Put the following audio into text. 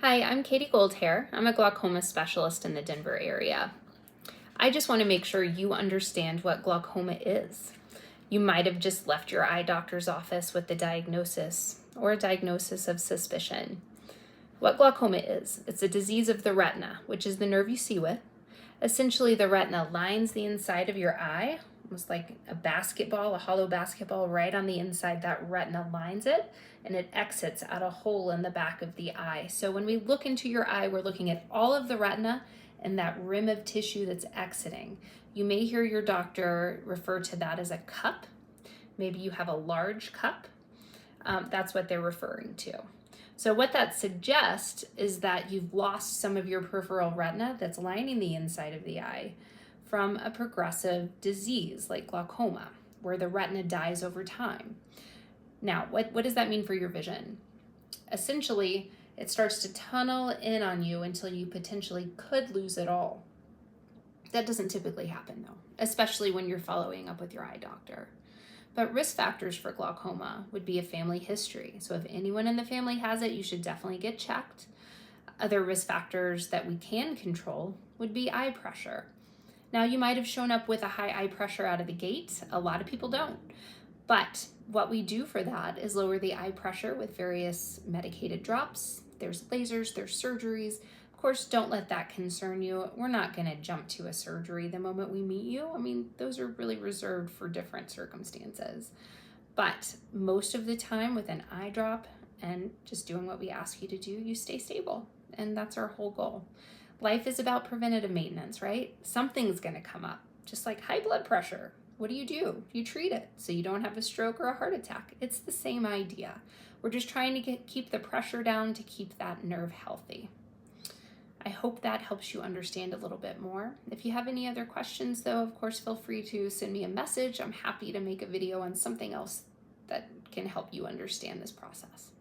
Hi, I'm Katie Goldhair. I'm a glaucoma specialist in the Denver area. I just want to make sure you understand what glaucoma is. You might have just left your eye doctor's office with the diagnosis or a diagnosis of suspicion. What glaucoma is, it's a disease of the retina, which is the nerve you see with. Essentially, the retina lines the inside of your eye, almost like a basketball, a hollow basketball right on the inside. That retina lines it, and it exits at a hole in the back of the eye. So when we look into your eye, we're looking at all of the retina and that rim of tissue that's exiting. You may hear your doctor refer to that as a cup. Maybe you have a large cup. That's what they're referring to. So what that suggests is that you've lost some of your peripheral retina that's lining the inside of the eye from a progressive disease like glaucoma, where the retina dies over time. Now, what does that mean for your vision? Essentially, it starts to tunnel in on you until you potentially could lose it all. That doesn't typically happen though, especially when you're following up with your eye doctor. But risk factors for glaucoma would be a family history. So if anyone in the family has it, you should definitely get checked. Other risk factors that we can control would be eye pressure. Now, you might have shown up with a high eye pressure out of the gate. A lot of people don't. But what we do for that is lower the eye pressure with various medicated drops. There's lasers, there's surgeries. Of course, don't let that concern you. We're not going to jump to a surgery the moment we meet you. I mean, those are really reserved for different circumstances. But most of the time with an eye drop and just doing what we ask you to do, you stay stable. And that's our whole goal. Life is about preventative maintenance, right? Something's going to come up, just like high blood pressure. What do? You treat it so you don't have a stroke or a heart attack. It's the same idea. We're just trying to keep the pressure down to keep that nerve healthy. I hope that helps you understand a little bit more. If you have any other questions though, of course, feel free to send me a message. I'm happy to make a video on something else that can help you understand this process.